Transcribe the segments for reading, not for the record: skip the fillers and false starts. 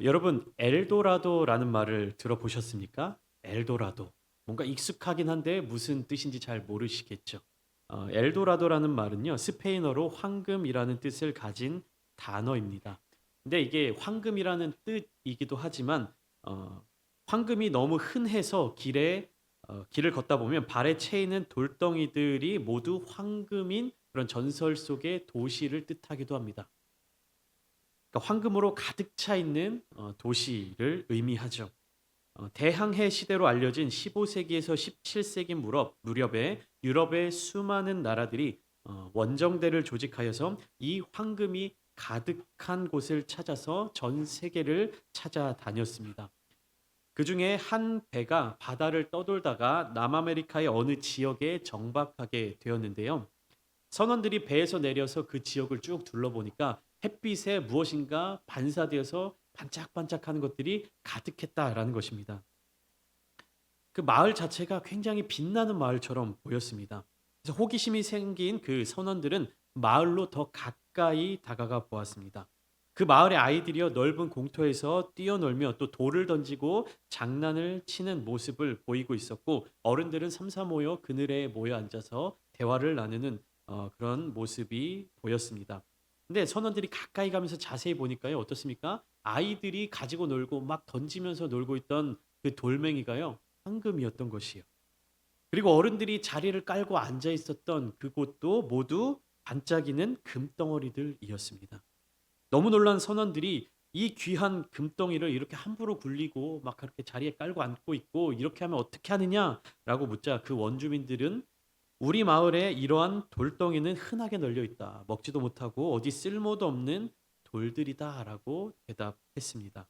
여러분 엘도라도라는 말을 들어보셨습니까? 엘도라도. 뭔가 익숙하긴 한데 무슨 뜻인지 잘 모르시겠죠. 엘도라도라는 말은요. 스페인어로 황금이라는 뜻을 가진 단어입니다. 근데 이게 황금이라는 뜻이기도 하지만 어, 황금이 너무 흔해서 길을 걷다 보면 발에 채이는 돌덩이들이 모두 황금인 그런 전설 속의 도시를 뜻하기도 합니다. 그러니까 황금으로 가득 차 있는 도시를 의미하죠. 대항해 시대로 알려진 15세기에서 17세기 무렵에 유럽의 수많은 나라들이 원정대를 조직하여서 이 황금이 가득한 곳을 찾아서 전 세계를 찾아다녔습니다. 그 중에 한 배가 바다를 떠돌다가 남아메리카의 어느 지역에 정박하게 되었는데요. 선원들이 배에서 내려서 그 지역을 쭉 둘러보니까 햇빛에 무엇인가 반사되어서 반짝반짝하는 것들이 가득했다라는 것입니다. 그 마을 자체가 굉장히 빛나는 마을처럼 보였습니다. 그래서 호기심이 생긴 그 선원들은 마을로 더 가까이 다가가 보았습니다. 그 마을의 아이들이요 넓은 공터에서 뛰어놀며 또 돌을 던지고 장난을 치는 모습을 보이고 있었고 어른들은 삼삼 모여 그늘에 모여 앉아서 대화를 나누는 그런 모습이 보였습니다. 근데 선원들이 가까이 가면서 자세히 보니까요 어떻습니까? 아이들이 가지고 놀고 막 던지면서 놀고 있던 그 돌멩이가요 황금이었던 것이요. 그리고 어른들이 자리를 깔고 앉아 있었던 그곳도 모두 반짝이는 금덩어리들이었습니다. 너무 놀란 선원들이 이 귀한 금덩이를 이렇게 함부로 굴리고 막 그렇게 자리에 깔고 앉고 있고 이렇게 하면 어떻게 하느냐라고 묻자 그 원주민들은 우리 마을에 이러한 돌덩이는 흔하게 널려 있다. 먹지도 못하고 어디 쓸모도 없는 돌들이다라고 대답했습니다.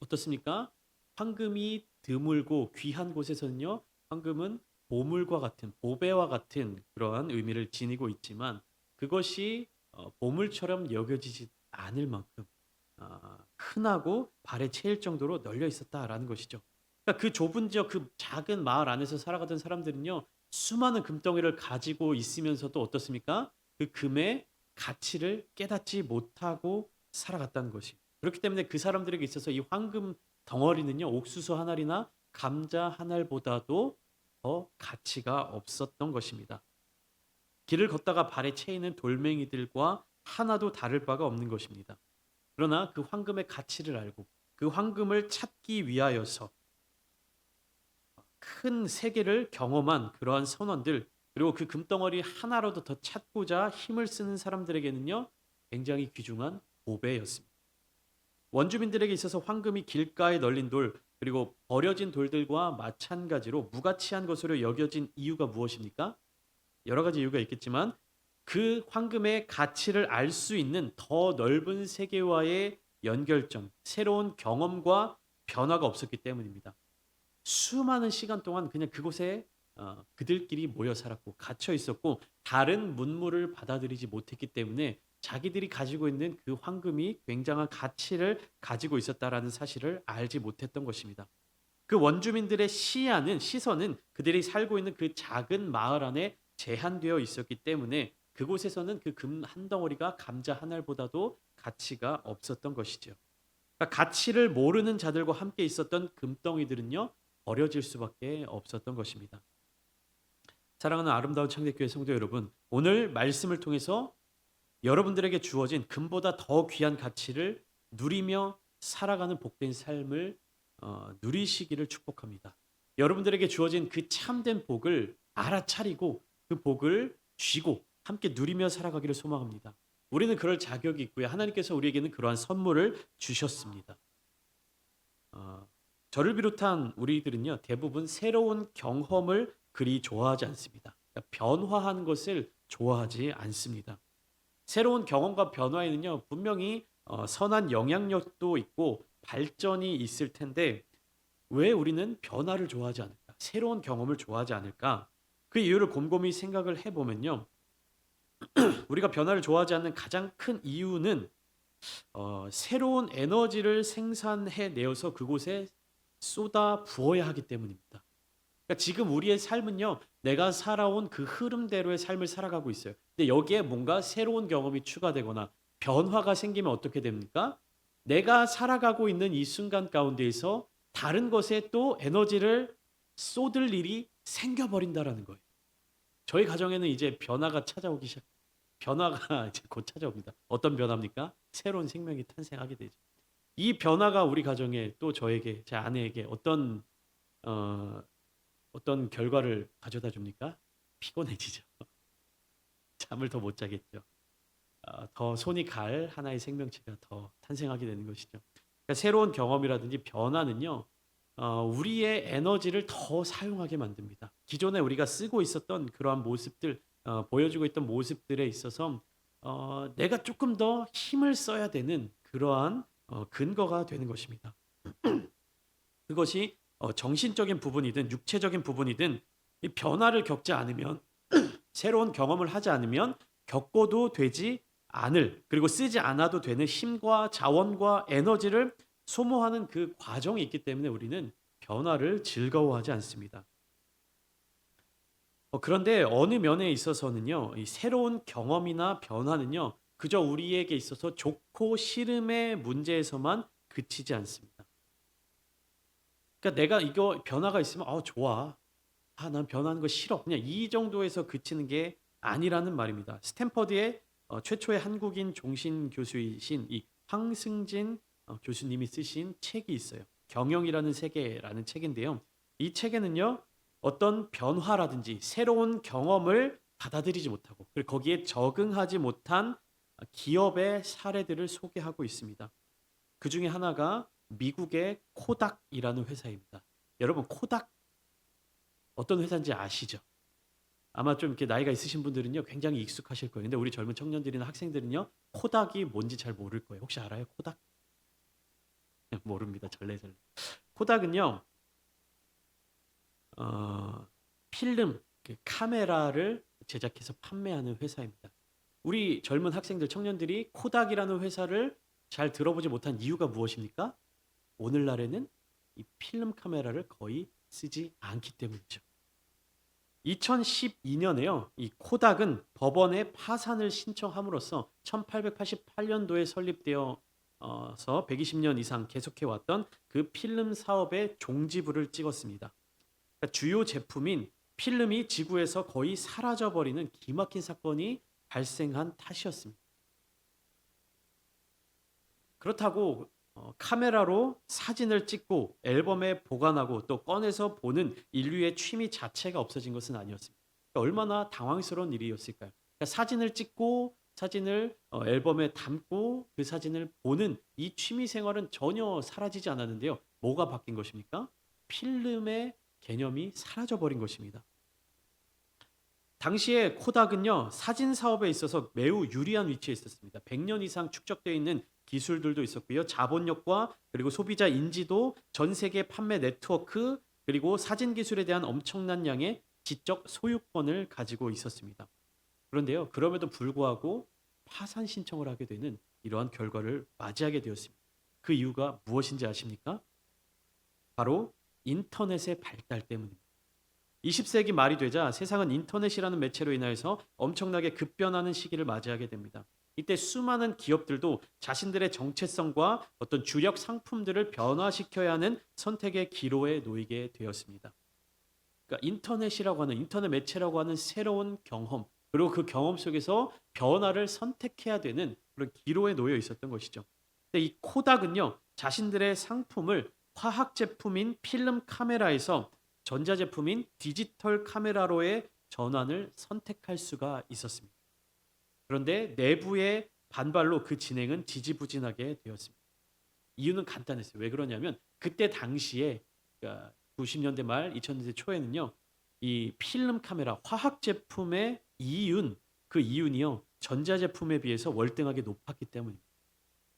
어떻습니까? 황금이 드물고 귀한 곳에서는요. 황금은 보물과 같은 보배와 같은 그러한 의미를 지니고 있지만 그것이 보물처럼 여겨지지 않을 만큼 흔하고 발에 채일 정도로 널려 있었다라는 것이죠. 그러니까 그 좁은 지역, 그 작은 마을 안에서 살아가던 사람들은요, 수많은 금덩이를 가지고 있으면서도 어떻습니까? 그 금의 가치를 깨닫지 못하고 살아갔다는 것이. 그렇기 때문에 그 사람들에게 있어서 이 황금 덩어리는요, 옥수수 한 알이나 감자 한 알보다도 더 가치가 없었던 것입니다. 길을 걷다가 발에 채이는 돌멩이들과 하나도 다를 바가 없는 것입니다. 그러나 그 황금의 가치를 알고 그 황금을 찾기 위하여서 큰 세계를 경험한 그러한 선원들 그리고 그 금덩어리 하나라도 더 찾고자 힘을 쓰는 사람들에게는요 굉장히 귀중한 보배였습니다. 원주민들에게 있어서 황금이 길가에 널린 돌 그리고 버려진 돌들과 마찬가지로 무가치한 것으로 여겨진 이유가 무엇입니까? 여러 가지 이유가 있겠지만 그 황금의 가치를 알 수 있는 더 넓은 세계와의 연결점, 새로운 경험과 변화가 없었기 때문입니다. 수많은 시간 동안 그냥 그곳에 그들끼리 모여 살았고 갇혀 있었고 다른 문물을 받아들이지 못했기 때문에 자기들이 가지고 있는 그 황금이 굉장한 가치를 가지고 있었다라는 사실을 알지 못했던 것입니다. 그 원주민들의 시선은 그들이 살고 있는 그 작은 마을 안에 제한되어 있었기 때문에 그곳에서는 그 금 한 덩어리가 감자 한 알보다도 가치가 없었던 것이죠. 그러니까 가치를 모르는 자들과 함께 있었던 금덩이들은요 버려질 수밖에 없었던 것입니다. 사랑하는 아름다운 창대교회 성도 여러분, 오늘 말씀을 통해서 여러분들에게 주어진 금보다 더 귀한 가치를 누리며 살아가는 복된 삶을 누리시기를 축복합니다. 여러분들에게 주어진 그 참된 복을 알아차리고 그 복을 쥐고 함께 누리며 살아가기를 소망합니다. 우리는 그럴 자격이 있고요. 하나님께서 우리에게는 그러한 선물을 주셨습니다. 어, 저를 비롯한 우리들은요 대부분 새로운 경험을 그리 좋아하지 않습니다. 그러니까 변화하는 것을 좋아하지 않습니다. 새로운 경험과 변화에는요 분명히 선한 영향력도 있고 발전이 있을 텐데 왜 우리는 변화를 좋아하지 않을까? 새로운 경험을 좋아하지 않을까? 그 이유를 곰곰이 생각을 해보면요 우리가 변화를 좋아하지 않는 가장 큰 이유는 새로운 에너지를 생산해 내어서 그곳에 쏟아 부어야 하기 때문입니다. 그러니까 지금 우리의 삶은요, 내가 살아온 그 흐름대로의 삶을 살아가고 있어요. 근데 여기에 뭔가 새로운 경험이 추가되거나 변화가 생기면 어떻게 됩니까? 내가 살아가고 있는 이 순간 가운데에서 다른 것에 또 에너지를 쏟을 일이 생겨버린다라는 거예요. 저희 가정에는 이제 변화가 찾아오기 시작. 변화가 이제 곧 찾아옵니다. 어떤 변화입니까? 새로운 생명이 탄생하게 되죠. 이 변화가 우리 가정에 또 저에게 제 아내에게 어, 어떤 결과를 가져다 줍니까? 피곤해지죠. 잠을 더 못 자겠죠. 더 손이 갈 하나의 생명체가 더 탄생하게 되는 것이죠. 그러니까 새로운 경험이라든지 변화는요, 우리의 에너지를 더 사용하게 만듭니다. 기존에 우리가 쓰고 있었던 그러한 모습들, 보여주고 있던 모습들에 있어서 내가 조금 더 힘을 써야 되는 그러한 근거가 되는 것입니다. 그것이 정신적인 부분이든 육체적인 부분이든 이 변화를 겪지 않으면 새로운 경험을 하지 않으면 겪어도 되지 않을 그리고 쓰지 않아도 되는 힘과 자원과 에너지를 소모하는 그 과정이 있기 때문에 우리는 변화를 즐거워하지 않습니다. 그런데 어느 면에 있어서는요, 이 새로운 경험이나 변화는요, 그저 우리에게 있어서 좋고 싫음의 문제에서만 그치지 않습니다. 그러니까 내가 이거 변화가 있으면 좋아. 난 변하는 거 싫어. 그냥 이 정도에서 그치는 게 아니라는 말입니다. 스탠퍼드의 최초의 한국인 종신 교수이신 이 황승진 교수님이 쓰신 책이 있어요. 경영이라는 세계라는 책인데요. 이 책에는요. 어떤 변화라든지 새로운 경험을 받아들이지 못하고 그리고 거기에 적응하지 못한 기업의 사례들을 소개하고 있습니다. 그 중에 하나가 미국의 코닥이라는 회사입니다. 여러분 코닥 어떤 회사인지 아시죠? 아마 좀 이렇게 나이가 있으신 분들은요 굉장히 익숙하실 거예요. 근데 우리 젊은 청년들이나 학생들은요 코닥이 뭔지 잘 모를 거예요. 혹시 알아요? 코닥? 모릅니다. 절레절레. 코닥은요 어, 필름, 그 카메라를 제작해서 판매하는 회사입니다. 우리 젊은 학생들, 청년들이 코닥이라는 회사를 잘 들어보지 못한 이유가 무엇입니까? 오늘날에는 이 필름 카메라를 거의 쓰지 않기 때문이죠. 2012년에요. 이 코닥은 법원에 파산을 신청함으로써 1888년도에 설립되어서 120년 이상 계속해 왔던 그 필름 사업의 종지부를 찍었습니다. 그러니까 주요 제품인 필름이 지구에서 거의 사라져 버리는 기막힌 사건이 발생한 탓이었습니다. 그렇다고 카메라로 사진을 찍고 앨범에 보관하고 또 꺼내서 보는 인류의 취미 자체가 없어진 것은 아니었습니다. 그러니까 얼마나 당황스러운 일이었을까요? 그러니까 사진을 찍고 사진을 앨범에 담고 그 사진을 보는 이 취미 생활은 전혀 사라지지 않았는데요. 뭐가 바뀐 것입니까? 필름의 개념이 사라져 버린 것입니다. 당시에 코닥은요 사진 사업에 있어서 매우 유리한 위치에 있었습니다. 100년 이상 축적되어 있는 기술들도 있었고요. 자본력과 그리고 소비자 인지도, 전 세계 판매 네트워크, 그리고 사진 기술에 대한 엄청난 양의 지적 소유권을 가지고 있었습니다. 그런데요, 그럼에도 불구하고 파산 신청을 하게 되는 이러한 결과를 맞이하게 되었습니다. 그 이유가 무엇인지 아십니까? 바로 인터넷의 발달 때문입니다. 20세기 말이 되자 세상은 인터넷이라는 매체로 인하여서 엄청나게 급변하는 시기를 맞이하게 됩니다. 이때 수많은 기업들도 자신들의 정체성과 어떤 주력 상품들을 변화시켜야 하는 선택의 기로에 놓이게 되었습니다. 그러니까 인터넷이라고 하는 인터넷 매체라고 하는 새로운 경험 그리고 그 경험 속에서 변화를 선택해야 되는 그런 기로에 놓여 있었던 것이죠. 근데 이 코닥은요 자신들의 상품을 화학 제품인 필름 카메라에서 전자제품인 디지털 카메라로의 전환을 선택할 수가 있었습니다. 그런데 내부의 반발로 그 진행은 지지부진하게 되었습니다. 이유는 간단했어요. 왜 그러냐면 그때 당시에 그러니까 90년대 말 2000년대 초에는요. 이 필름 카메라 화학 제품의 그 이윤이요. 전자제품에 비해서 월등하게 높았기 때문입니다.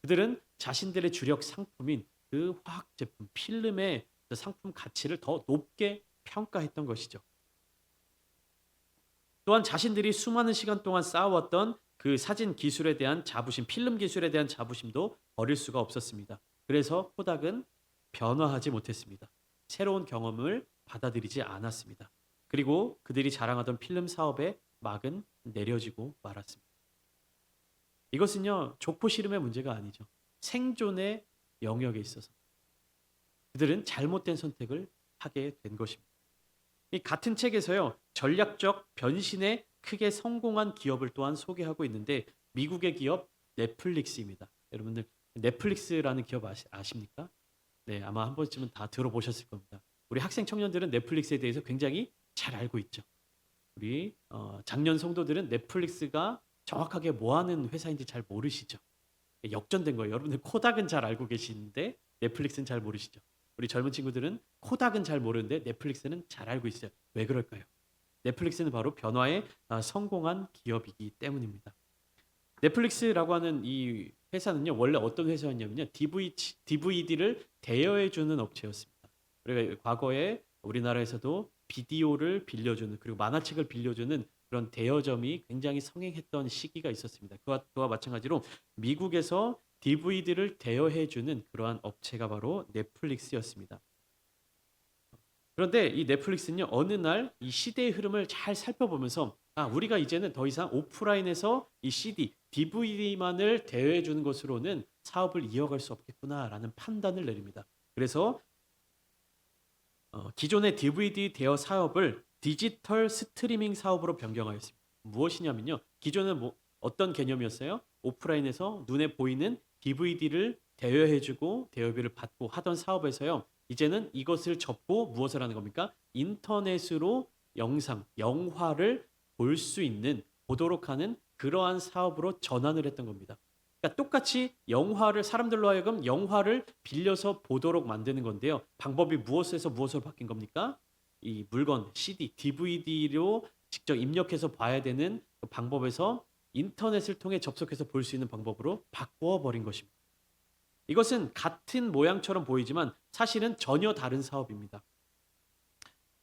그들은 자신들의 주력 상품인 그 화학 제품 필름의 상품 가치를 더 높게 평가했던 것이죠. 또한 자신들이 수많은 시간 동안 쌓아왔던 그 사진 기술에 대한 자부심, 필름 기술에 대한 자부심도 버릴 수가 없었습니다. 그래서 코닥은 변화하지 못했습니다. 새로운 경험을 받아들이지 않았습니다. 그리고 그들이 자랑하던 필름 사업의 막은 내려지고 말았습니다. 이것은요, 좋고 싫음의 문제가 아니죠. 생존의 영역에 있어서 그들은 잘못된 선택을 하게 된 것입니다. 이 같은 책에서요. 전략적 변신에 크게 성공한 기업을 또한 소개하고 있는데 미국의 기업 넷플릭스입니다. 여러분들 넷플릭스라는 기업 아십니까? 네, 아마 한 번쯤은 다 들어보셨을 겁니다. 우리 학생 청년들은 넷플릭스에 대해서 굉장히 잘 알고 있죠. 우리 작년 성도들은 넷플릭스가 정확하게 뭐 하는 회사인지 잘 모르시죠. 역전된 거예요. 여러분들 코닥은 잘 알고 계시는데 넷플릭스는 잘 모르시죠. 우리 젊은 친구들은 코닥은 잘 모르는데 넷플릭스는 잘 알고 있어요. 왜 그럴까요? 넷플릭스는 바로 변화에 성공한 기업이기 때문입니다. 넷플릭스라고 하는 이 회사는요. 원래 어떤 회사였냐면요. DVD를 대여해 주는 업체였습니다. 그러니까 과거에 우리나라에서도 비디오를 빌려주는 그리고 만화책을 빌려주는 그런 대여점이 굉장히 성행했던 시기가 있었습니다. 그와 마찬가지로 미국에서 DVD를 대여해 주는 그러한 업체가 바로 넷플릭스였습니다. 그런데 이 넷플릭스는요. 어느 날 이 시대의 흐름을 잘 살펴보면서 우리가 이제는 더 이상 오프라인에서 이 CD, DVD만을 대여해 주는 것으로는 사업을 이어갈 수 없겠구나라는 판단을 내립니다. 그래서 기존의 DVD 대여 사업을 디지털 스트리밍 사업으로 변경하였습니다. 무엇이냐면요. 기존은 어떤 개념이었어요? 오프라인에서 눈에 보이는 DVD를 대여해주고 대여비를 받고 하던 사업에서요. 이제는 이것을 접고 무엇을 하는 겁니까? 인터넷으로 영화를 볼 수 있는, 보도록 하는 그러한 사업으로 전환을 했던 겁니다. 그러니까 똑같이 사람들로 하여금 영화를 빌려서 보도록 만드는 건데요. 방법이 무엇에서 무엇으로 바뀐 겁니까? 이 물건, CD, DVD로 직접 입력해서 봐야 되는 그 방법에서 인터넷을 통해 접속해서 볼 수 있는 방법으로 바꾸어 버린 것입니다. 이것은 같은 모양처럼 보이지만 사실은 전혀 다른 사업입니다.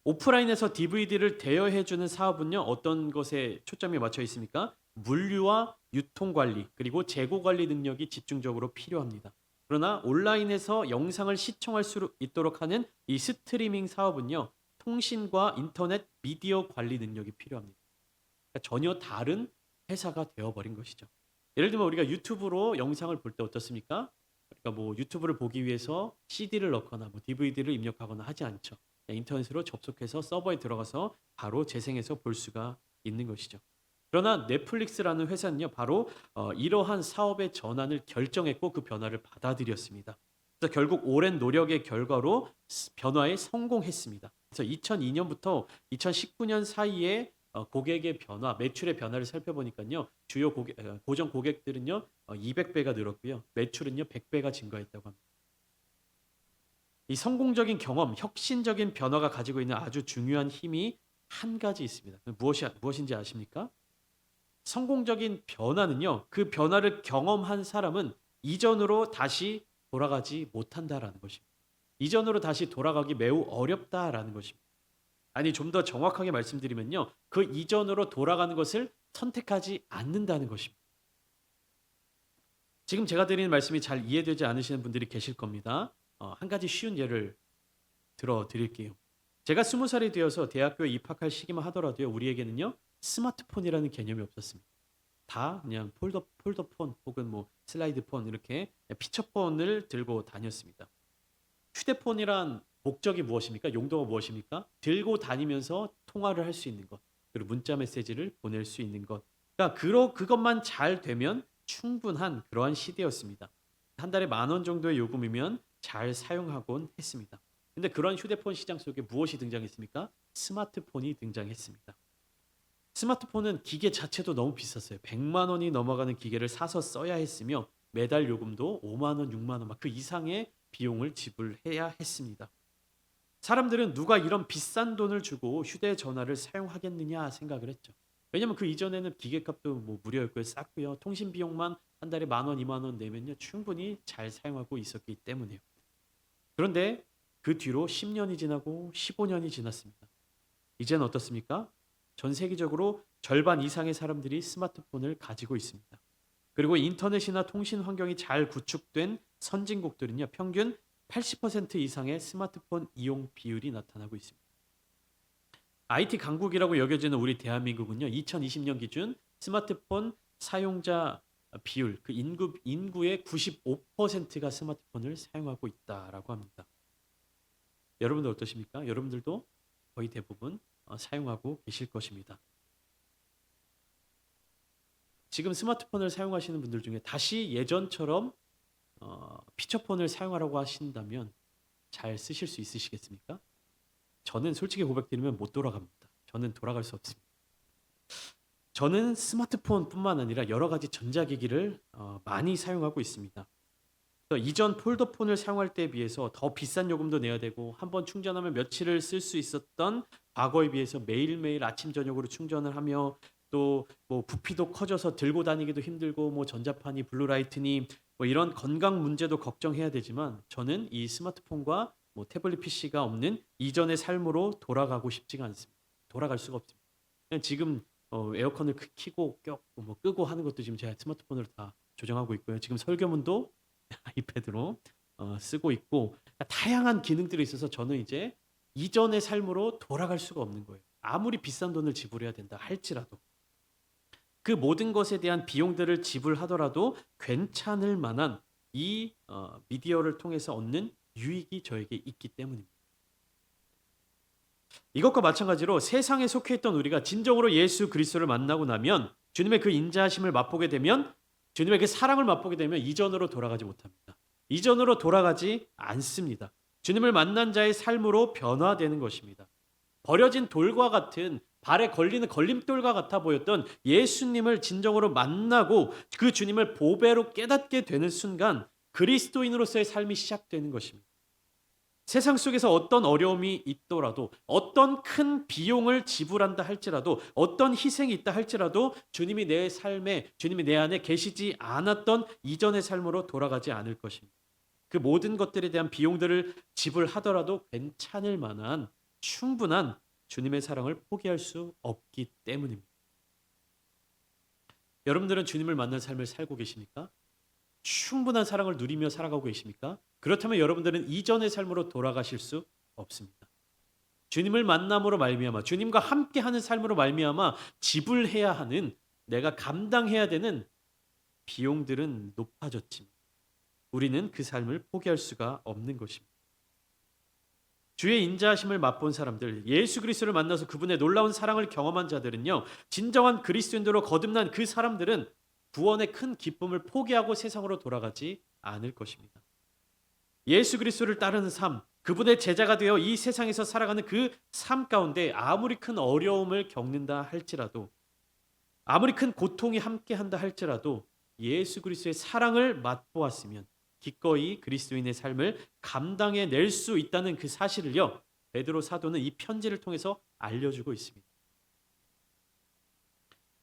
오프라인에서 DVD를 대여해주는 사업은요. 어떤 것에 초점이 맞춰 있습니까? 물류와 유통관리 그리고 재고관리 능력이 집중적으로 필요합니다. 그러나 온라인에서 영상을 시청할 수 있도록 하는 이 스트리밍 사업은요. 통신과 인터넷 미디어 관리 능력이 필요합니다. 그러니까 전혀 다른 회사가 되어버린 것이죠. 예를 들면 우리가 유튜브로 영상을 볼 때 어떻습니까? 그러니까 뭐 유튜브를 보기 위해서 CD를 넣거나 뭐 DVD를 입력하거나 하지 않죠. 인터넷으로 접속해서 서버에 들어가서 바로 재생해서 볼 수가 있는 것이죠. 그러나 넷플릭스라는 회사는요, 바로 이러한 사업의 전환을 결정했고 그 변화를 받아들였습니다. 그래서 결국 오랜 노력의 결과로 변화에 성공했습니다. 그래서 2002년부터 2019년 사이에 고객의 변화, 매출의 변화를 살펴보니까요, 주요 고정 고객들은요, 200배가 늘었고요, 매출은요, 100배가 증가했다고 합니다. 이 성공적인 경험, 혁신적인 변화가 가지고 있는 아주 중요한 힘이 한 가지 있습니다. 무엇인지 아십니까? 성공적인 변화는요. 그 변화를 경험한 사람은 이전으로 다시 돌아가지 못한다라는 것입니다. 이전으로 다시 돌아가기 매우 어렵다라는 것입니다. 아니 좀 더 정확하게 말씀드리면요. 그 이전으로 돌아가는 것을 선택하지 않는다는 것입니다. 지금 제가 드리는 말씀이 잘 이해되지 않으시는 분들이 계실 겁니다. 한 가지 쉬운 예를 들어 드릴게요. 제가 20살이 되어서 대학교에 입학할 시기만 하더라도요. 우리에게는요. 스마트폰이라는 개념이 없었습니다. 다 그냥 폴더폰 혹은 뭐 슬라이드폰 이렇게 피처폰을 들고 다녔습니다. 휴대폰이란 목적이 무엇입니까? 용도가 무엇입니까? 들고 다니면서 통화를 할 수 있는 것, 그리고 문자 메시지를 보낼 수 있는 것. 그러니까 그것만 잘 되면 충분한 그러한 시대였습니다. 한 달에 10,000원 정도의 요금이면 잘 사용하곤 했습니다. 근데 그런 휴대폰 시장 속에 무엇이 등장했습니까? 스마트폰이 등장했습니다. 스마트폰은 기계 자체도 너무 비쌌어요. 100만 원이 넘어가는 기계를 사서 써야 했으며 매달 요금도 5만 원, 6만 원 막 그 이상의 비용을 지불해야 했습니다. 사람들은 누가 이런 비싼 돈을 주고 휴대전화를 사용하겠느냐 생각을 했죠. 왜냐면 그 이전에는 기계값도 뭐 무료였고요. 쌌고요. 통신 비용만 한 달에 10,000원, 20,000원 내면요. 충분히 잘 사용하고 있었기 때문에요. 그런데 그 뒤로 10년이 지나고 15년이 지났습니다. 이제는 어떻습니까? 전 세계적으로 절반 이상의 사람들이 스마트폰을 가지고 있습니다. 그리고 인터넷이나 통신 환경이 잘 구축된 선진국들은요. 평균 80% 이상의 스마트폰 이용 비율이 나타나고 있습니다. IT 강국이라고 여겨지는 우리 대한민국은요. 2020년 기준 스마트폰 사용자 비율, 그 인구의 95%가 스마트폰을 사용하고 있다라고 합니다. 여러분들 어떠십니까? 여러분들도 거의 대부분 사용하고 계실 것입니다. 지금 스마트폰을 사용하시는 분들 중에 다시 예전처럼 피처폰을 사용하라고 하신다면 잘 쓰실 수 있으시겠습니까? 저는 솔직히 고백드리면 못 돌아갑니다. 저는 돌아갈 수 없습니다. 저는 스마트폰뿐만 아니라 여러 가지 전자기기를 많이 사용하고 있습니다. 그래서 이전 폴더폰을 사용할 때에 비해서 더 비싼 요금도 내야 되고 한번 충전하면 며칠을 쓸 수 있었던 과거에 비해서 매일매일 아침 저녁으로 충전을 하며 또 뭐 부피도 커져서 들고 다니기도 힘들고 뭐 전자파니 블루라이트니 뭐 이런 건강 문제도 걱정해야 되지만 저는 이 스마트폰과 뭐 태블릿 PC가 없는 이전의 삶으로 돌아가고 싶지가 않습니다. 돌아갈 수가 없습니다. 그냥 지금 에어컨을 켜고 뭐 끄고 하는 것도 지금 제가 스마트폰으로 다 조정하고 있고요. 지금 설교문도 아이패드로 쓰고 있고 다양한 기능들이 있어서 저는 이제 이전의 삶으로 돌아갈 수가 없는 거예요. 아무리 비싼 돈을 지불해야 된다 할지라도 그 모든 것에 대한 비용들을 지불하더라도 괜찮을 만한 이 미디어를 통해서 얻는 유익이 저에게 있기 때문입니다. 이것과 마찬가지로 세상에 속해 있던 우리가 진정으로 예수 그리스도를 만나고 나면 주님의 그 인자하심을 맛보게 되면 주님의 그 사랑을 맛보게 되면 이전으로 돌아가지 못합니다. 이전으로 돌아가지 않습니다. 주님을 만난 자의 삶으로 변화되는 것입니다. 버려진 돌과 같은 발에 걸리는 걸림돌과 같아 보였던 예수님을 진정으로 만나고 그 주님을 보배로 깨닫게 되는 순간 그리스도인으로서의 삶이 시작되는 것입니다. 세상 속에서 어떤 어려움이 있더라도 어떤 큰 비용을 지불한다 할지라도 어떤 희생이 있다 할지라도 주님이 내 삶에 주님이 내 안에 계시지 않았던 이전의 삶으로 돌아가지 않을 것입니다. 그 모든 것들에 대한 비용들을 지불하더라도 괜찮을 만한 충분한 주님의 사랑을 포기할 수 없기 때문입니다. 여러분들은 주님을 만난 삶을 살고 계십니까? 충분한 사랑을 누리며 살아가고 계십니까? 그렇다면 여러분들은 이전의 삶으로 돌아가실 수 없습니다. 주님을 만남으로 말미암아 주님과 함께하는 삶으로 말미암아 지불해야 하는 내가 감당해야 되는 비용들은 높아졌지만 우리는 그 삶을 포기할 수가 없는 것입니다. 주의 인자하심을 맛본 사람들, 예수 그리스도를 만나서 그분의 놀라운 사랑을 경험한 자들은요. 진정한 그리스도인으로 거듭난 그 사람들은 구원의 큰 기쁨을 포기하고 세상으로 돌아가지 않을 것입니다. 예수 그리스도를 따르는 삶, 그분의 제자가 되어 이 세상에서 살아가는 그 삶 가운데 아무리 큰 어려움을 겪는다 할지라도 아무리 큰 고통이 함께한다 할지라도 예수 그리스도의 사랑을 맛보았으면 기꺼이 그리스도인의 삶을 감당해 낼 수 있다는 그 사실을요. 베드로 사도는 이 편지를 통해서 알려주고 있습니다.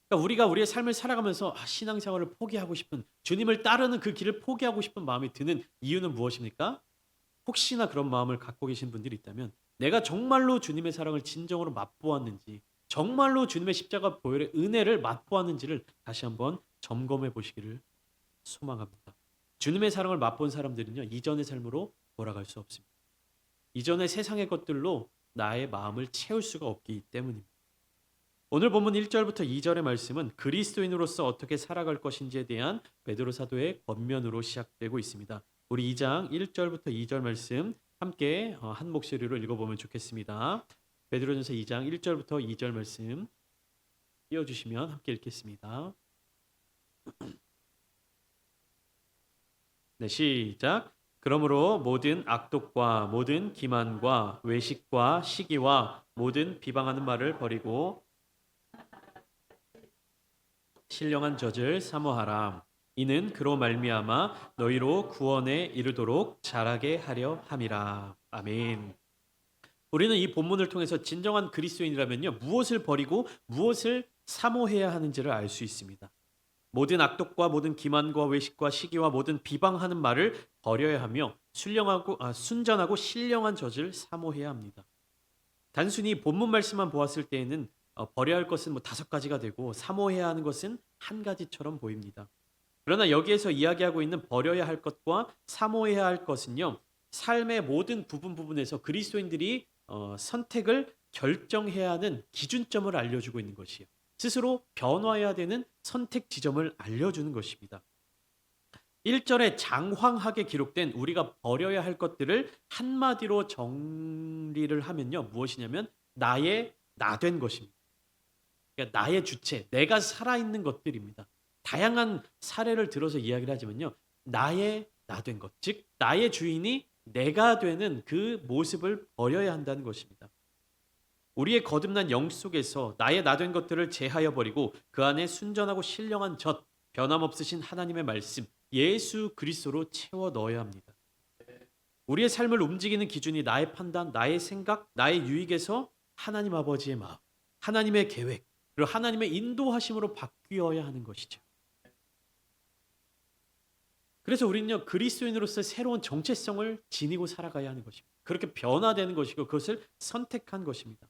그러니까 우리가 우리의 삶을 살아가면서 신앙생활을 포기하고 싶은 주님을 따르는 그 길을 포기하고 싶은 마음이 드는 이유는 무엇입니까? 혹시나 그런 마음을 갖고 계신 분들이 있다면 내가 정말로 주님의 사랑을 진정으로 맛보았는지 정말로 주님의 십자가 보혈의 은혜를 맛보았는지를 다시 한번 점검해 보시기를 소망합니다. 주님의 사랑을 맛본 사람들은요. 이전의 삶으로 돌아갈 수 없습니다. 이전의 세상의 것들로 나의 마음을 채울 수가 없기 때문입니다. 오늘 본문 1절부터 2절의 말씀은 그리스도인으로서 어떻게 살아갈 것인지에 대한 베드로 사도의 권면으로 시작되고 있습니다. 우리 2장 1절부터 2절 말씀 함께 한 목소리로 읽어보면 좋겠습니다. 베드로전서 2장 1절부터 2절 말씀 띄워주시면 함께 읽겠습니다. 네, 시작. 그러므로 모든 악독과 모든 기만과 외식과 시기와 모든 비방하는 말을 버리고 신령한 젖을 사모하라. 이는 그로 말미암아 너희로 구원에 이르도록 자라게 하려 함이라. 아멘. 우리는 이 본문을 통해서 진정한 그리스도인이라면요. 무엇을 버리고 무엇을 사모해야 하는지를 알 수 있습니다. 모든 악독과 모든 기만과 외식과 시기와 모든 비방하는 말을 버려야 하며 순전하고 신령한 젖을 사모해야 합니다. 단순히 본문 말씀만 보았을 때에는 버려야 할 것은 5가지가 되고 사모해야 하는 것은 한 가지처럼 보입니다. 그러나 여기에서 이야기하고 있는 버려야 할 것과 사모해야 할 것은요. 삶의 모든 부분에서 그리스도인들이 선택을 결정해야 하는 기준점을 알려주고 있는 것이에요. 스스로 변화해야 되는 선택 지점을 알려주는 것입니다. 1절에 장황하게 기록된 우리가 버려야 할 것들을 한마디로 정리를 하면요. 무엇이냐면 나의 나된 것입니다. 그러니까 나의 주체, 내가 살아있는 것들입니다. 다양한 사례를 들어서 이야기를 하지만요. 나의 나된 것, 즉 나의 주인이 내가 되는 그 모습을 버려야 한다는 것입니다. 우리의 거듭난 영 속에서 나의 나된 것들을 제하여 버리고 그 안에 순전하고 신령한 젖, 변함없으신 하나님의 말씀, 예수 그리스도로 채워 넣어야 합니다. 우리의 삶을 움직이는 기준이 나의 판단, 나의 생각, 나의 유익에서 하나님 아버지의 마음, 하나님의 계획, 그리고 하나님의 인도하심으로 바뀌어야 하는 것이죠. 그래서 우리는요 그리스도인으로서 새로운 정체성을 지니고 살아가야 하는 것입니다. 그렇게 변화되는 것이고 그것을 선택한 것입니다.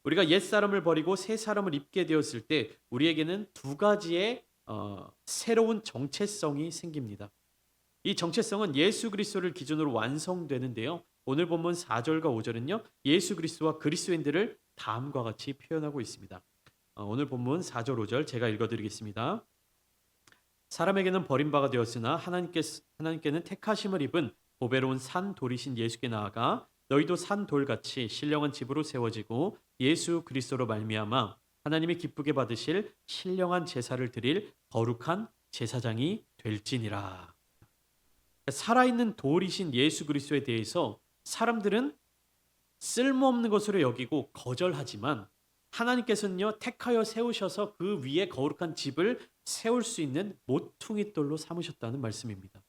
우리가 옛 사람을 버리고 새 사람을 입게 되었을 때 우리에게는 두 가지의 새로운 정체성이 생깁니다. 이 정체성은 예수 그리스도를 기준으로 완성되는데요. 오늘 본문 4절과 5절은요. 예수 그리스도와 그리스도인들을 다음과 같이 표현하고 있습니다. 오늘 본문 4절 5절 제가 읽어드리겠습니다. 사람에게는 버림바가 되었으나 하나님께는 택하심을 입은 보배로운 산 돌이신 예수께 나아가 너희도 산 돌같이 신령한 집으로 세워지고 예수 그리스도로 말미암아 하나님이 기쁘게 받으실 신령한 제사를 드릴 거룩한 제사장이 될지니라. 살아있는 돌이신 예수 그리스도에 대해서 사람들은 쓸모없는 것으로 여기고 거절하지만 하나님께서는요 택하여 세우셔서 그 위에 거룩한 집을 세울 수 있는 모퉁이 돌로 삼으셨다는 말씀입니다.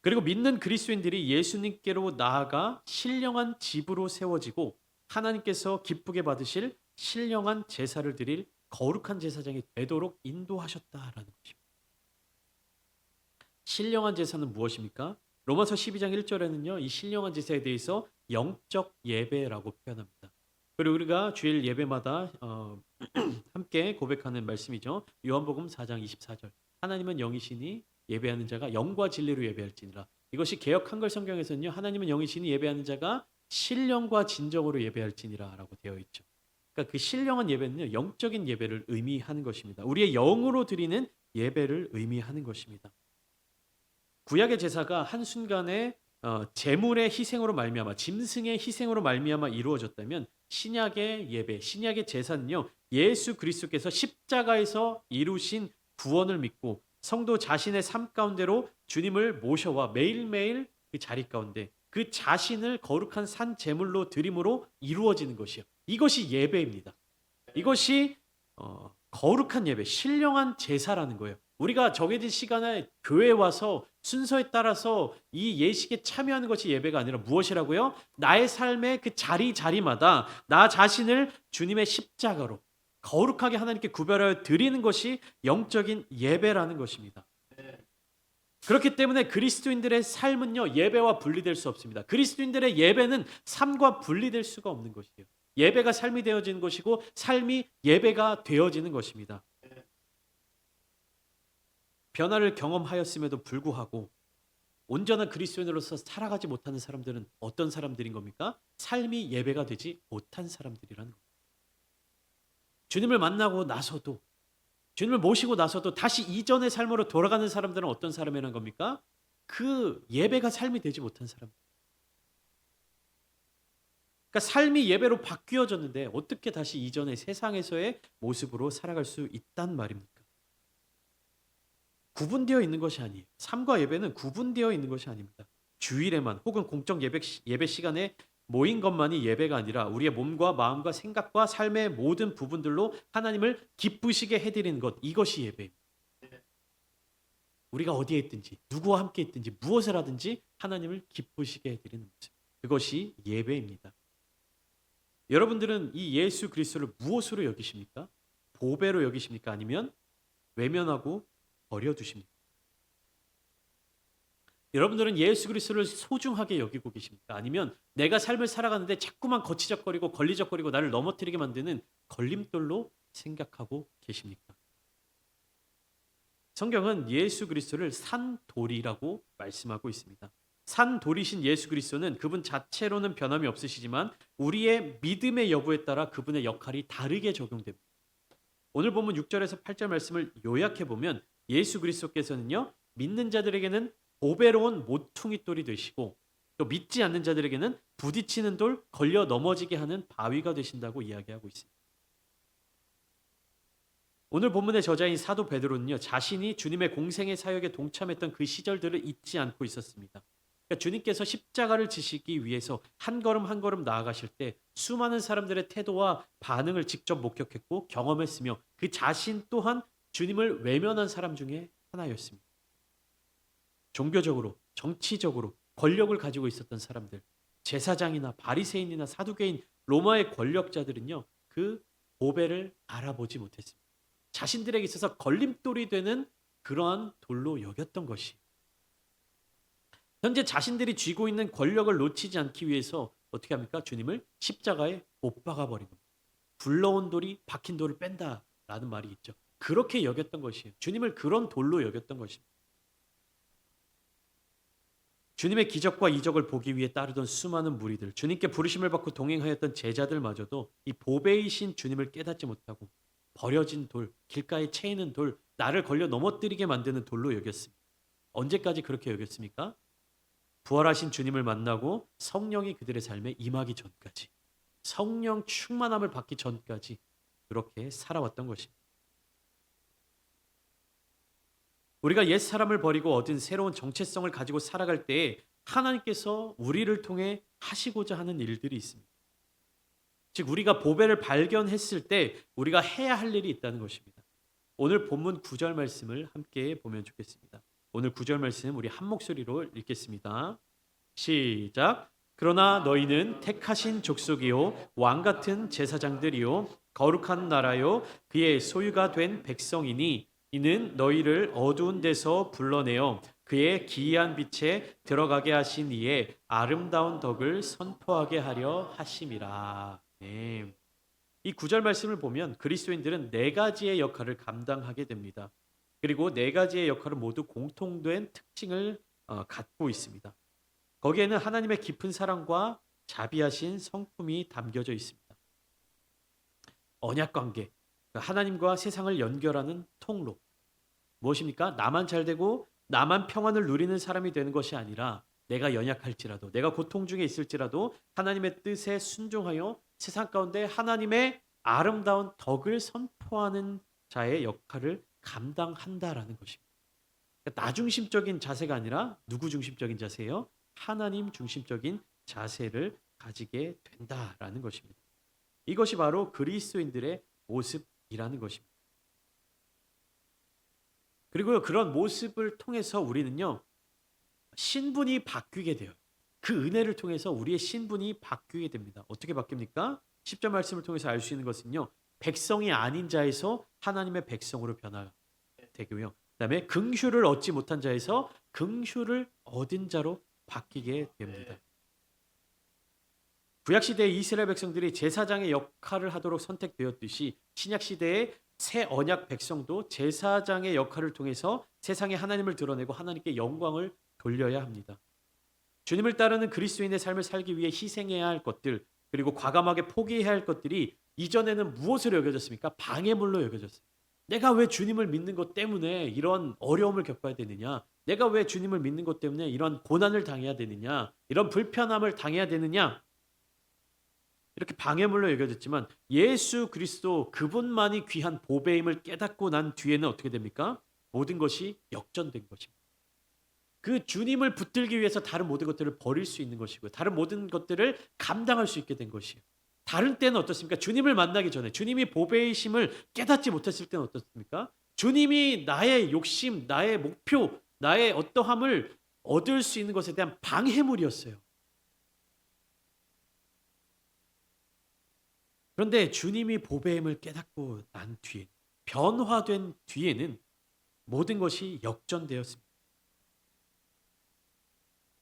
그리고 믿는 그리스도인들이 예수님께로 나아가 신령한 집으로 세워지고 하나님께서 기쁘게 받으실 신령한 제사를 드릴 거룩한 제사장이 되도록 인도하셨다라는 것입니다. 신령한 제사는 무엇입니까? 로마서 12장 1절에는요. 이 신령한 제사에 대해서 영적 예배라고 표현합니다. 그리고 우리가 주일 예배마다 함께 고백하는 말씀이죠. 요한복음 4장 24절. 하나님은 영이시니 예배하는 자가 영과 진리로 예배할지니라. 이것이 개역 한글 성경에서는요. 하나님은 영이시니 예배하는 자가 신령과 진정으로 예배할지니라라고 되어 있죠. 그러니까 그 신령한 예배는요. 영적인 예배를 의미하는 것입니다. 우리의 영으로 드리는 예배를 의미하는 것입니다. 구약의 제사가 한순간에 제물의 희생으로 말미암아 짐승의 희생으로 말미암아 이루어졌다면 신약의 예배, 신약의 제사는요. 예수 그리스도께서 십자가에서 이루신 구원을 믿고 성도 자신의 삶 가운데로 주님을 모셔와 매일매일 그 자리 가운데 그 자신을 거룩한 산 제물로 드림으로 이루어지는 것이요. 이것이 예배입니다. 이것이 거룩한 예배, 신령한 제사라는 거예요. 우리가 정해진 시간에 교회에 와서 순서에 따라서 이 예식에 참여하는 것이 예배가 아니라 무엇이라고요? 나의 삶의 그 자리마다 나 자신을 주님의 십자가로 거룩하게 하나님께 구별하여 드리는 것이 영적인 예배라는 것입니다. 그렇기 때문에 그리스도인들의 삶은요 예배와 분리될 수 없습니다. 그리스도인들의 예배는 삶과 분리될 수가 없는 것이에요. 예배가 삶이 되어지는 것이고 삶이 예배가 되어지는 것입니다. 변화를 경험하였음에도 불구하고 온전한 그리스도인으로서 살아가지 못하는 사람들은 어떤 사람들인 겁니까? 삶이 예배가 되지 못한 사람들이라는 겁니다. 주님을 만나고 나서도 주님을 모시고 나서도 다시 이전의 삶으로 돌아가는 사람들은 어떤 사람이라는 겁니까? 그 예배가 삶이 되지 못한 사람. 그러니까 삶이 예배로 바뀌어졌는데 어떻게 다시 이전의 세상에서의 모습으로 살아갈 수 있단 말입니까? 구분되어 있는 것이 아니에요. 삶과 예배는 구분되어 있는 것이 아닙니다. 주일에만 혹은 공적 예배 시간에 모인 것만이 예배가 아니라 우리의 몸과 마음과 생각과 삶의 모든 부분들로 하나님을 기쁘시게 해드리는 것, 이것이 예배입니다. 우리가 어디에 있든지 누구와 함께 있든지 무엇을 하든지 하나님을 기쁘시게 해드리는 모습, 그것이 예배입니다. 여러분들은 이 예수 그리스도를 무엇으로 여기십니까? 보배로 여기십니까? 아니면 외면하고 버려두십니까? 여러분들은 예수 그리스도를 소중하게 여기고 계십니까? 아니면 내가 삶을 살아가는데 자꾸만 거치적거리고 걸리적거리고 나를 넘어뜨리게 만드는 걸림돌로 생각하고 계십니까? 성경은 예수 그리스도를 산돌이라고 말씀하고 있습니다. 산돌이신 예수 그리스도는 그분 자체로는 변함이 없으시지만 우리의 믿음의 여부에 따라 그분의 역할이 다르게 적용됩니다. 오늘 본문 6절에서 8절 말씀을 요약해 보면 예수 그리스도께서는요. 믿는 자들에게는 보배로운 모퉁이 돌이 되시고 또 믿지 않는 자들에게는 부딪히는 돌, 걸려 넘어지게 하는 바위가 되신다고 이야기하고 있습니다. 오늘 본문의 저자인 사도 베드로는요. 자신이 주님의 공생의 사역에 동참했던 그 시절들을 잊지 않고 있었습니다. 그러니까 주님께서 십자가를 지시기 위해서 한 걸음 한 걸음 나아가실 때 수많은 사람들의 태도와 반응을 직접 목격했고 경험했으며 그 자신 또한 주님을 외면한 사람 중에 하나였습니다. 종교적으로, 정치적으로 권력을 가지고 있었던 사람들, 제사장이나 바리새인이나 사두개인, 로마의 권력자들은요. 그 보배를 알아보지 못했습니다. 자신들에게 있어서 걸림돌이 되는 그러한 돌로 여겼던 것이 현재 자신들이 쥐고 있는 권력을 놓치지 않기 위해서 어떻게 합니까? 주님을 십자가에 못 박아 버린 겁니다. 굴러온 돌이 박힌 돌을 뺀다라는 말이 있죠. 그렇게 여겼던 것이에요. 주님을 그런 돌로 여겼던 것입니다. 주님의 기적과 이적을 보기 위해 따르던 수많은 무리들, 주님께 부르심을 받고 동행하였던 제자들마저도 이 보배이신 주님을 깨닫지 못하고 버려진 돌, 길가에 채이는 돌, 나를 걸려 넘어뜨리게 만드는 돌로 여겼습니다. 언제까지 그렇게 여겼습니까? 부활하신 주님을 만나고 성령이 그들의 삶에 임하기 전까지, 성령 충만함을 받기 전까지 그렇게 살아왔던 것입니다. 우리가 옛 사람을 버리고 얻은 새로운 정체성을 가지고 살아갈 때에 하나님께서 우리를 통해 하시고자 하는 일들이 있습니다. 즉 우리가 보배를 발견했을 때 우리가 해야 할 일이 있다는 것입니다. 오늘 본문 9절 말씀을 함께 보면 좋겠습니다. 오늘 9절 말씀 우리 한 목소리로 읽겠습니다. 시작. 그러나 너희는 택하신 족속이요 왕 같은 제사장들이요 거룩한 나라요 그의 소유가 된 백성이니 이는 너희를 어두운 데서 불러내어 그의 기이한 빛에 들어가게 하신 이의 아름다운 덕을 선포하게 하려 하심이라. 네. 이 9절 말씀을 보면 그리스도인들은 네 가지의 역할을 감당하게 됩니다. 그리고 네 가지의 역할은 모두 공통된 특징을 갖고 있습니다. 거기에는 하나님의 깊은 사랑과 자비하신 성품이 담겨져 있습니다. 언약 관계, 하나님과 세상을 연결하는 통로. 무엇입니까? 나만 잘 되고 나만 평안을 누리는 사람이 되는 것이 아니라 내가 연약할지라도 내가 고통 중에 있을지라도 하나님의 뜻에 순종하여 세상 가운데 하나님의 아름다운 덕을 선포하는 자의 역할을 감당한다라는 것입니다. 그러니까 나 중심적인 자세가 아니라 누구 중심적인 자세예요? 하나님 중심적인 자세를 가지게 된다라는 것입니다. 이것이 바로 그리스도인들의 모습이라는 것입니다. 그리고 그런 모습을 통해서 우리는요. 신분이 바뀌게 돼요. 그 은혜를 통해서 우리의 신분이 바뀌게 됩니다. 어떻게 바뀝니까? 10절 말씀을 통해서 알 수 있는 것은요. 백성이 아닌 자에서 하나님의 백성으로 변화되고요. 그다음에 긍휼을 얻지 못한 자에서 긍휼을 얻은 자로 바뀌게 됩니다. 구약 시대의 이스라엘 백성들이 제사장의 역할을 하도록 선택되었듯이 신약 시대의 새 언약 백성도 제사장의 역할을 통해서 세상에 하나님을 드러내고 하나님께 영광을 돌려야 합니다. 주님을 따르는 그리스도인의 삶을 살기 위해 희생해야 할 것들 그리고 과감하게 포기해야 할 것들이 이전에는 무엇으로 여겨졌습니까? 방해물로 여겨졌어요. 내가 왜 주님을 믿는 것 때문에 이런 어려움을 겪어야 되느냐? 내가 왜 주님을 믿는 것 때문에 이런 고난을 당해야 되느냐? 이런 불편함을 당해야 되느냐? 이렇게 방해물로 여겨졌지만 예수 그리스도 그분만이 귀한 보배임을 깨닫고 난 뒤에는 어떻게 됩니까? 모든 것이 역전된 것입니다. 그 주님을 붙들기 위해서 다른 모든 것들을 버릴 수 있는 것이고요. 다른 모든 것들을 감당할 수 있게 된 것이에요. 다른 때는 어떻습니까? 주님을 만나기 전에 주님이 보배이심을 깨닫지 못했을 때는 어떻습니까? 주님이 나의 욕심, 나의 목표, 나의 어떠함을 얻을 수 있는 것에 대한 방해물이었어요. 그런데 주님이 보배임을 깨닫고 난 뒤에 변화된 뒤에는 모든 것이 역전되었습니다.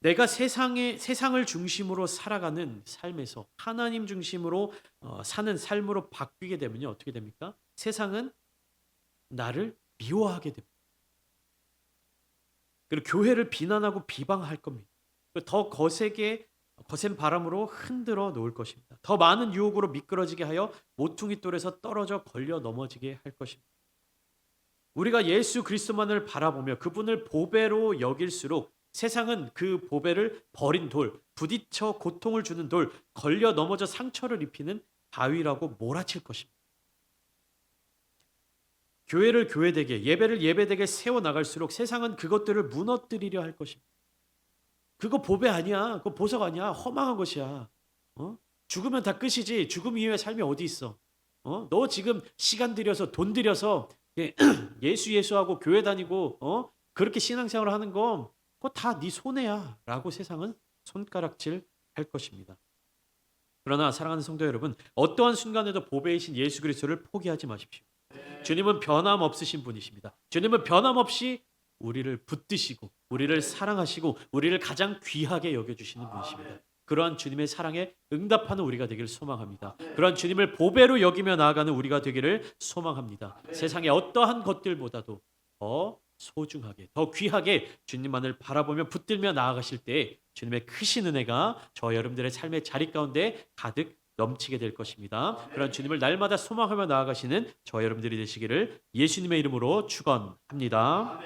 내가 세상을 중심으로 살아가는 삶에서 하나님 중심으로 사는 삶으로 바뀌게 되면요. 어떻게 됩니까? 세상은 나를 미워하게 됩니다. 그리고 교회를 비난하고 비방할 겁니다. 더 거센 바람으로 흔들어 놓을 것입니다. 더 많은 유혹으로 미끄러지게 하여 모퉁이 돌에서 떨어져 걸려 넘어지게 할 것입니다. 우리가 예수 그리스도만을 바라보며 그분을 보배로 여길수록 세상은 그 보배를 버린 돌, 부딪혀 고통을 주는 돌, 걸려 넘어져 상처를 입히는 바위라고 몰아칠 것입니다. 교회를 교회되게, 예배를 예배되게 세워 나갈수록 세상은 그것들을 무너뜨리려 할 것입니다. 그거 보배 아니야. 그거 보석 아니야. 허망한 것이야. 죽으면 다 끝이지. 죽음 이후의 삶이 어디 있어? 너 지금 시간 들여서 돈 들여서 예수하고 교회 다니고 그렇게 신앙생활을 하는 거 그거 다 네 손해야라고 세상은 손가락질 할 것입니다. 그러나 사랑하는 성도 여러분, 어떠한 순간에도 보배이신 예수 그리스도를 포기하지 마십시오. 주님은 변함없으신 분이십니다. 주님은 변함없이 우리를 붙드시고 우리를 사랑하시고 우리를 가장 귀하게 여겨주시는 분이십니다. 그러한 주님의 사랑에 응답하는 우리가 되기를 소망합니다. 그러한 주님을 보배로 여기며 나아가는 우리가 되기를 소망합니다. 세상의 어떠한 것들보다도 더 소중하게, 더 귀하게 주님만을 바라보며 붙들며 나아가실 때 주님의 크신 은혜가 저 여러분들의 삶의 자리 가운데 가득 넘치게 될 것입니다. 그런 주님을 날마다 소망하며 나아가시는 저 여러분들이 되시기를 예수님의 이름으로 축원합니다.